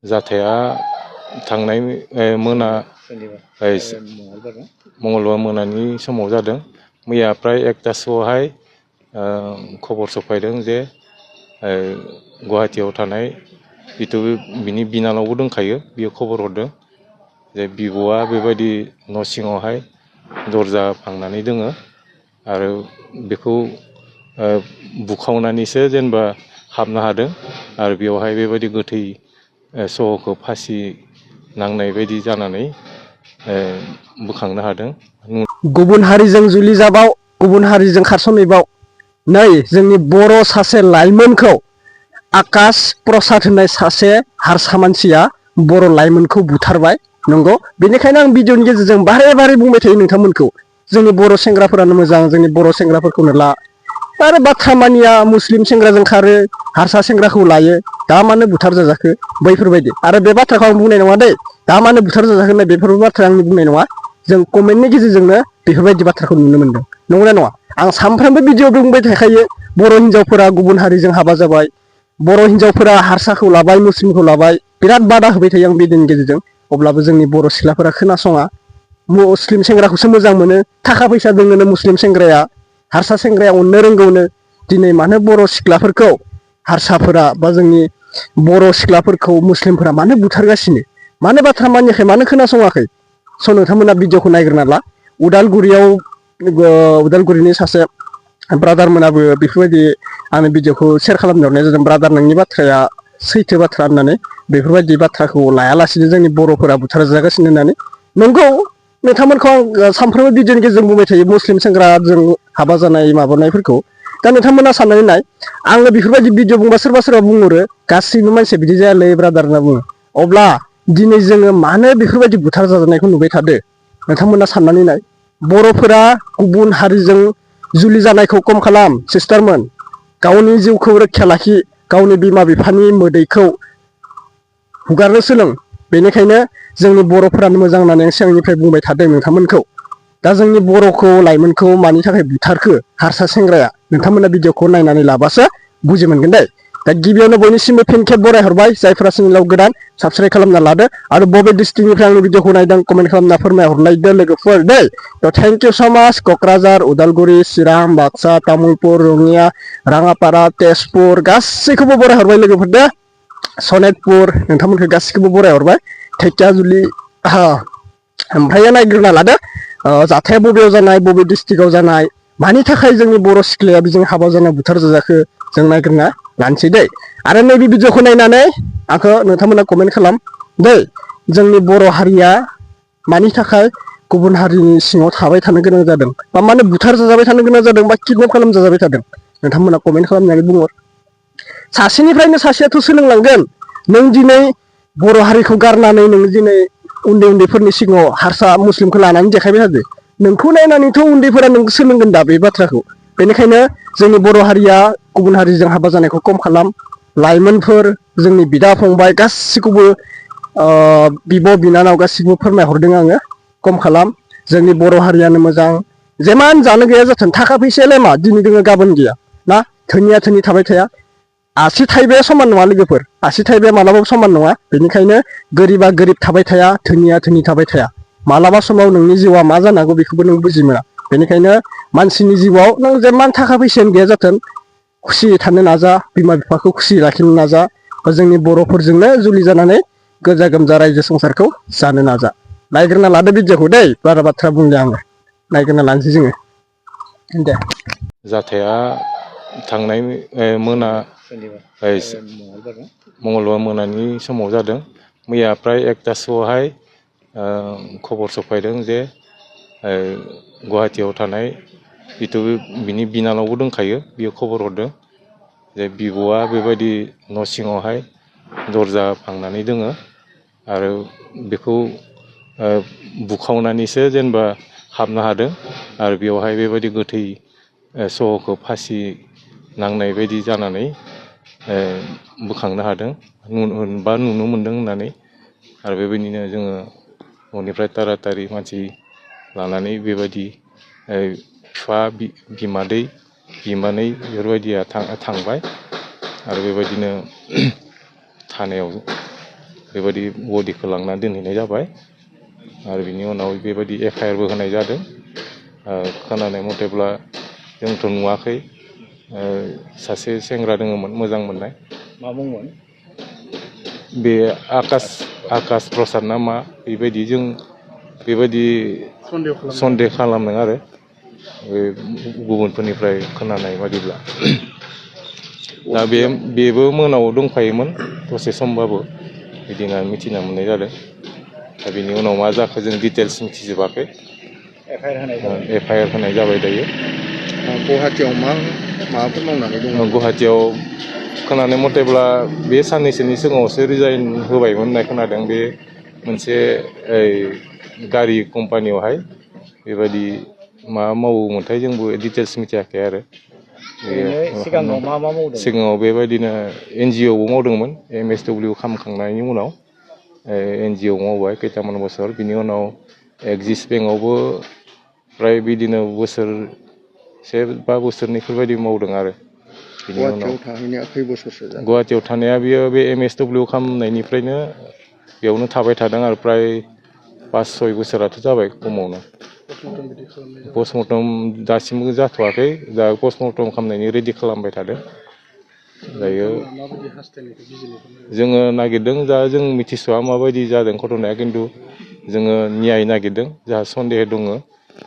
जाथाया थांनाय मंगलबार मोनानि समाव जादों। मैया प्राय 1टासोआवहाय खबर सफायदों जे गुवाहाटियाव थानाय जितु बिनि बिनानावबो दंखायो, बियो खबर हरदों जे बिब'आ बेबायदि न' सिङावहाय दरजा फांनानै दोङो आरो बेखौ बुखावनानैसो जेनेबा हाबनो हादों आरो बेवहाय बेबायदि गोथै सह'खौ फासि नांनाय बायदि जानानै बोखांनो हादों। गुबुन हारिजों जुलि जाबाव, गुबुन हारिजों खारसनहैबाव, नै जोंनि बर' सासे लाइमोनखौ आकाश प्रसाद होननाय सासे हारसा मानसिया बर' लाइमोनखौ बुथारबाय। नंगौ, बेनिखायनो आं भिडिअनि गेजेरजों बारे बारे बुंबाय थायो नोंथांमोनखौ, जोंनि बर' सेंग्राफोरानो मोजां, जोंनि बर' सेंग्राफोरखौनो ला। आरो बाथ्रा मानिया, मुस्लिम सेंग्राजों खारो, हारसा सेंग्राखौ लायो, दा मानो बुथार जाजाखो बैफोरबायदि। आरो बे बाथ्राखौ आं बुंनाय नङा दै, दा मानो बुथार जाजाखो होननाय बेफोर बाथ्रा आंनि बुंनाय नङा। जों कमेन्टनि गेजेरजोंनो बेफोरबायदि बाथ्राखौ नुनो मोनदों, नंगौना नङा? आं सानफ्रोमबो भिडिअ बुंबाय थाखायो, बर' हिन्जावफोरा गुबुन हारिजों हाबा जाबाय, बर' हिन्जावफोरा हारसाखौ लाबाय, मुस्लिमखौ लाबाय, बिराद बादा होबाय थायो आं भिडिअनि गेजेरजों। अब्लाबो जोंनि बर' सिख्लाफोरा खोनासङा, मुस्लिम सेंग्राखौसो मोजां मोनो, थाखा फैसा दोङोनो मुस्लिम सेंग्राया, हारसा सेंग्राया अननो रोंगौनो। दिनै मानो बर' सिख्लाफोरखौ हारसाफोरा बा जोंनि बर' सिख्लाफोरखौ मुस्लिमफोरा मानो बुथारगासिनो? मानो बाथ्रा मानियाखै, मानो खोनासङाखै? स' नोंथांमोना भिडिअखौ नायग्रोना ला। उदालगुरिनि सासे ब्रादारमोनाबो बेफोरबायदि आंनि भिडिअखौ शेयार खालामनो हरनाय जादों। ब्रादार, नोंनि बाथ्राया सैथो बाथ्रा होननानै, बेफोरबायदि बाथ्राखौ लायालासिनो जोंनि बर'फोरा बुथारजागासिनो होननानै। नंगौ, नोंथांमोनखौ आं सानफ्रोमबो भिडिअनि गेजेरजों बुंबाय थायो मुस्लिम सेंग्राजों हाबा जानाय माबानायफोरखौ। दा नोंथांमोना साननानै नाय, आङो बेफोरबायदि भिडिअ बुंबा सोरबा सोरबा बुंहरो गासैबो मानसिया बिदि जायालै ब्रादार होनना बुङो। अब्ला दिनै जोङो मानो बेफोरबायदि बुथार जाजानायखौ नुबाय थादो? नोंथांमोना साननानै नाय। बर'फोरा गुबुन हारिजों जुलि जानायखौ खम खालाम सिस्टारमोन। गावनि जिउखौ रैखा लाखि, गावनि बिमा बिफानि मोदैखौ हुगारनो सोलों। बेनिखायनो जोंनि बर'फोरानो मोजां होननानै आं सिगांनिफ्राय बुंबाय थादों नोंथांमोनखौ। दा जोंनि बर'खौ लाइमोनखौ मानि थाखाय बुथारखो हारसा सेंग्राया, नोंथांमोना भिडिअखौ नायनानै लाबासो बुजि मोनगोन दै। दा गिबियावनो बयनिसिमबो फिन खेब बरायहरबाय, जायफोरा चेनेलाव गोदान साबस्क्राइब खालामना लादो आरो बबे डिस्ट्रिक्टनिफ्राय आंनि भिडिअखौ नायदों कमेन्ट खालामना फोरमायहरलायदो लोगोफोर दै। थ' थेंक इउ स' माच। क'क्राझार, उदालगुरि, चिरां, बाक्सा, तामुलपुर, रङिया, राङापारा, तेजपुर गासैखौबो बरायहरबाय लोगोफोर दे। सनितपुर नोंथांमोनखौ गासैखौबो बरायहरबाय। धेकियाजुलि ओमफ्राय नायग्रोना लादो जाथाया बबेयाव जानाय, बबे डिस्ट्रिक्टआव जानाय, मानि थाखाय जोंनि बर' सिख्लाया बेजों हाबा जाना बुथार जाजाखो, जों नायग्रोना लानोसै दै। आरो नैबे भिडिअखौ नायनानै आंखौ नोंथांमोना कमेन्ट खालाम दै, जोंनि बर' हारिया मानि थाखाय गुबुन हारिनि सिङाव थाबाय थानो गोनां जादों, बा मानो बुथार जाजाबाय थानो गोनां जादों, बा किडनेप खालामजाजाबाय थादों? नोंथांमोना कमेन्ट खालामनानै बुंहर। सासेनिफ्रायनो सासेयाथ' सोलोंलांगोन। नों दिनै बर' हारिखौ गारनानै नों दिनै उन्दै उन्दैफोरनि सिगाङाव हारसा मुस्लिमखौ लानानै देखायबाय थादो, नोंखौ नायनानैथ' उन्दैफोरा नों सोलोंगोन दा बे बाथ्राखौ। बेनिखायनो जोंनि बर' हारिया गुबुन हारिजों हाबा जानायखौ खम खालाम। लाइमोनफोर, जोंनि बिदा फंबाय गासिखौबो बिब' बिनानाव गासिखौबो फोरमायहरदों आङो, खम खालाम। जोंनि बर' हारियानो मोजां। जेमान जानो गैया जाथों, थाखा फैसायालाय मा दिनै दोङो गाबोन गैया ना? धोनिया धोनि थाबाय थाया। आसि थाइबाया समान नङा लोगोफोर, आसि थाइबाया मालाबाबो समान नङा। बेनिखायनो गोरिबा गोरिब थाबाय थाया, धोनिया धोनि थाबाय थाया। मालाबा समाव नोंनि जिउआ मा जानांगौ बेखौबो नों बुजि मोना। बेनिखायनो मानसिनि जिउआव नों जेमान थाखा फैसायानो गैया जाथों, खुसियै थानो नाजा, बिमा बिफाखौ खुसियै लाखिनो नाजा, जोंनि बर'फोरजोंनो जुलि जानानै गोजा गोमजा रायजो संसारखौ जानो नाजा। नायग्रोना लादो भिडिअखौ दै, बारा बाथ्रा बुंलिया आङो, नायग्रोना लानोसै जोङो दे। जाथाया थांनाय मंगलबार मोनानि समाव जादों। मैया प्राय 1टासोआवहाय खबर सफायदों जे गुवाहाटियाव थानाय जितु बिनि बिनानावबो दंखायो, बियो खबर हरदों जे बिब'आ बेबायदि न' सिङावहाय दरजा फांनानै दोङो आरो बेखौ बुखावनानैसो जेनेबा हाबनो हादों आरो बेवहाय बेबायदि गोथै सह'खौ फासि नांनाय बायदि जानानै बोखांनो हादों बा नुनो मोनदों होननानै। आरो बेबायदिनो जोङो न'निफ्राय तारातारि मानसि लानानै बेबायदि बिफा बिमादै बिमानै बेफोरबायदिया थांबाय आरो बेबायदिनो थानायाव बेबायदि बडिखौ लांना दोनहैनाय जाबाय आरो बिनि उनाव बेबायदि एफआइआरबो होनाय जादों खोनानाय मथेब्ला जोंथ' नुवाखै सासे सेंग्रा दङमोन मोजां मोननाय मा बुंमोन बे आकाश प्रसाद ना मा बेबायदि जों बेबायदि सन्देह खालामदों आरो बे गुबुनफोरनिफ्राय खोनानाय बादिब्ला दा बेबो मोनाव दंफायोमोन दसे समबाबो बिदिना मिथिना मोननाय जादों दा बेनि उनाव मा जाखो जों डिटेल्स मिथिजोबाखै एफआइआर होनाय जाबाय दायो गुवाहाटियाव माबाफोर मावनानै दङ गुवाहाटियाव खोनानाय मथेब्ला बे साननैसोनि सिगाङावसो रिजाइन होबायमोन होननाय खोनादों बे मोनसे गारि कम्पानियावहाय बेबायदि मा मावोमोनथाय जोंबो डिटेल्स मिथियाखै आरो सिगाङाव बेबायदिनो एनजिअ'बो मावदोंमोन MSW खालामखांनायनि उनाव एनजिअ मावबाय खैथामान बोसोर बिनि उनाव एक्सिस बेंकआवबो फ्राय बिदिनो बोसोरसे बा बोसोरनैफोरबायदि मावदों आरो बिनि उनाव गुवाहाटियाव थानाया बियो बे MSW खालामनायनिफ्रायनो बेयावनो थाबाय थादों आरो फ्राय 5-6 बोसोराथ' जाबाय खमावनो पस्टमर्टम दासिमबो जाथ'वाखै दा पस्टमर्टम खालामनायनि रेडि खालामबाय थादों दायो जोङो नागिरदों दा जों मिथिस'वा माबायदि जादों घटनाया खिन्थु जोङो न्याय नागिरदों जाहा सन्देह दङ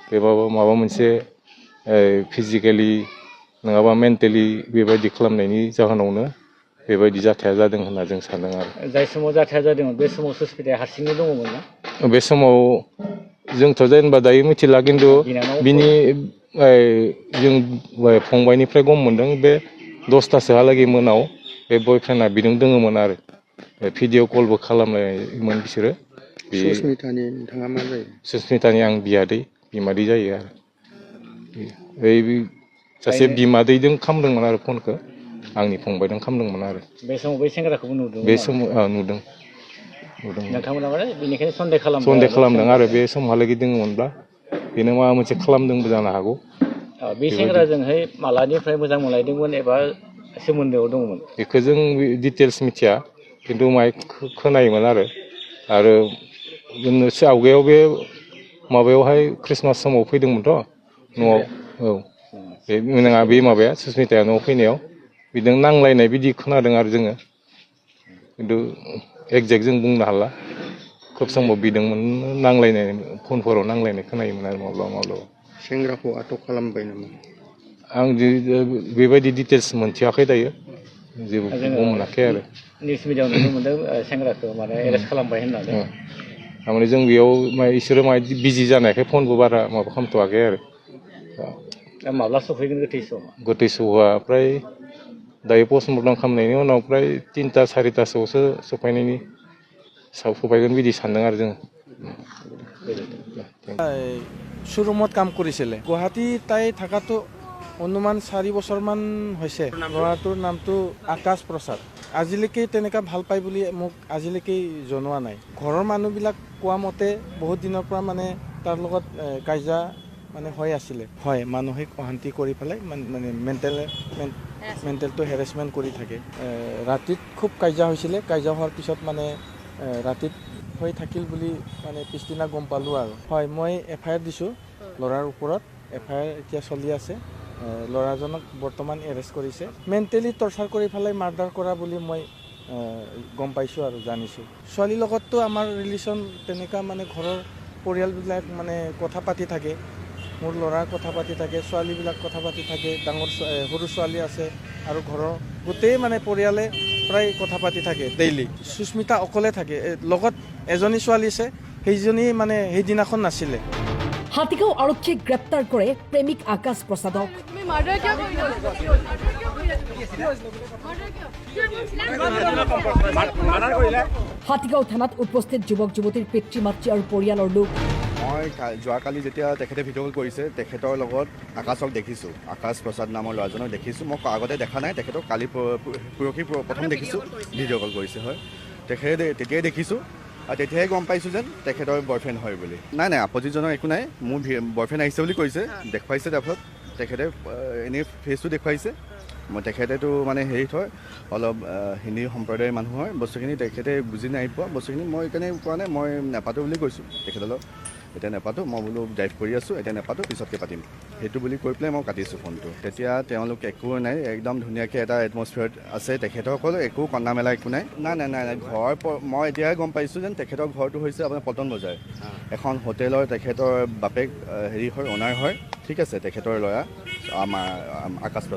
बेबाबो माबा मोनसे फिजिकेलि नङाबा मेन्टेलि बेबायदि खालामनायनि जाहोनावनो बेबायदि जाथाया जादों होनना जों सानदों आरो जाय समाव जाथाया जादोंमोन बे समाव सुस्मिताया हारसिंनो दङमोन ना बे समाव जोंथ' जेनेबा दायो मिथिला खिन्थु बिनि जों फंबायनिफ्राय गम मोनदों बे 10थासोहालागै मोनाव बे बयफ्रेन्डआ बिदों दङमोन आरो भिडिअ कलबो खालामलायोमोन बिसोरो सुस्मितानि नोंथाङा मा जायो सुस्मितानि आं बिमादै जायो आरो सासे बिमादैजों खालामदोंमोन आरो फनखौ आंनि फंबायजों खालामदोंमोन आरो बे समाव बै सेंग्राखौबो नुदों बे समाव नुदों नोंथांमोना माने बेनिखायनो सन्देह खालामदों आरो बे समहालागै दङमोनब्ला बेनो माबा मोनसे खालामदोंबो जानो हागौ बे सेंग्राजोंहाय मालानिफ्राय मोजां मोनलायदोंमोन एबा सोमोन्दोआव दंमोन बेखौ जों डिटेल्स मिथिया खिन्थु माय खोनायोमोन आरो आवगायाव बे माबायावहाय ख्रिस्टमास समाव फैदोंमोनथ' न'आव बे नङा बे माबाया सुस्मिताया न'आव फैनायाव बिदों नांलायनाय बिदि खोनादों आरो जोङो खिन्थु एक्जेक्ट जों बुंनो हाला खोब समाव बिदोंमोन नांलायनाय फनफोराव नांलायनाय खोनायोमोन आरो माब्लाबा सेंग्राखौ आटक खालामबाय नामा आं बेबायदि डिटेल्स मोनथियाखै दायो जेबो मोनाखै आरो निउस मिडियाआव नुनो मोन्दों सेंग्राखौ माने एरेस्ट खालामबाय होननानै थारमाने जों बेयाव इसोरो बिजि जानायखाय फनबो बारा माबा खालामथ'वाखै आरो माब्ला सफैगोन गोथै सहआ फ्राय दायो पस्टमर्टम खालामनायनि उनाव फ्राय 3-4टासोआवसो सफायगोन बिदि सानदों आरो जों শ্ব'ৰুমত কাম কৰিছিলে গুৱাহাটী তাই থকাটো অনুমান 4 বছৰমান হৈছে ল'ৰাটোৰ নামটো আকাশ প্ৰসাদ আজিলৈকে তেনেকুৱা ভাল পায় বুলি মোক আজিলৈকে জনোৱা নাই ঘৰৰ মানুহবিলাক কোৱা মতে বহুত দিনৰ পৰা মানে তাৰ লগত কাজিয়া মানে হৈ আছিলে হয় মানসিক অশান্তি কৰি পেলাই মানে মেণ্টেলটো হেৰেছমেণ্ট কৰি থাকে ৰাতিত খুব কাজিয়া হৈছিলে কাজিয়া হোৱাৰ পিছত মানে ৰাতিত হৈ থাকিল বুলি মানে পিছদিনা গম পালোঁ আৰু হয় মই এফআইআৰ দিছোঁ ল'ৰাৰ ওপৰত এফআইআৰ এতিয়া চলি আছে ল'ৰাজনক বৰ্তমান এৰেষ্ট কৰিছে মেণ্টেলি টৰ্চাৰ কৰি পেলাই মাৰ্ডাৰ কৰা বুলি মই গম পাইছোঁ আৰু জানিছোঁ ছোৱালীৰ লগততো আমাৰ ৰিলেশ্যন তেনেকুৱা মানে ঘৰৰ পৰিয়ালবিলাক মানে কথা পাতি থাকে মোৰ ল'ৰা কথা পাতি থাকে ছোৱালীবিলাক কথা পাতি থাকে ডাঙৰ সৰু ছোৱালী আছে আৰু ঘৰৰ গোটেই মানে পৰিয়ালে প্ৰায় কথা পাতি থাকে ডেইলি সুস্মিতা অকলে থাকে লগত এজনী ছোৱালী আছে সেইজনী মানে সেইদিনাখন নাছিলে হাতীগাঁও আৰক্ষীয়ে গ্ৰেপ্তাৰ কৰে প্ৰেমিক আকাশ প্ৰসাদক হাতীগাঁও থানাত উপস্থিত যুৱক যুৱতীৰ পিতৃ মাতৃ আৰু পৰিয়ালৰ লোক মই যোৱাকালি যেতিয়া তেখেতে ভিডিঅ' কল কৰিছে তেখেতৰ লগত আকাশক দেখিছোঁ আকাশ প্ৰসাদ নামৰ ল'ৰাজনক দেখিছোঁ মই আগতে দেখা নাই তেখেতক কালি পৰহি প্ৰথম দেখিছোঁ ভিডিঅ' কল কৰিছে হয় তেখেতে তেতিয়াই দেখিছোঁ আৰু তেতিয়াই গম পাইছোঁ যেন তেখেতৰ বয়ফ্ৰেণ্ড হয় বুলি নাই আপত্তিজনক একো নাই মোৰ বয়ফ্ৰেণ্ড আহিছে বুলি কৈছে দেখুৱাইছে তাৰপিছত তেখেতে এনেই ফেচটো দেখুৱাইছে মই তেখেতেতো মানে হেৰিত হয় অলপ হিন্দী সম্প্ৰদায়ৰ মানুহ হয়, বস্তুখিনি তেখেতে বুজি নাই পোৱা বস্তুখিনি, মই সেইকাৰণে কোৱা নাই, মই নেপাতো বুলি কৈছোঁ তেখেতলৈ। এতিয়া নেপাতো, মই বোলো ড্ৰাইভ কৰি আছোঁ, এতিয়া নেপাতো, পিছতকৈ পাতিম সেইটো বুলি কৈ পেলাই মই কাটিছোঁ ফোনটো। তেতিয়া তেওঁলোক একো নাই, একদম ধুনীয়াকৈ এটা এটমছফিয়াৰত আছে, তেখেতসকল একো কন্দা মেলা একো নাই। নাই ঘৰ মই এতিয়াহে গম পাইছোঁ যেন তেখেতৰ ঘৰটো হৈছে আপোনাৰ পল্টন বজাৰ, এখন হোটেলৰ তেখেতৰ বাপেক হেৰি হয়, অনাৰ হয়, ঠিক আছে, তেখেতৰ ল'ৰা আমাৰ আকাশ প্ৰসাদ।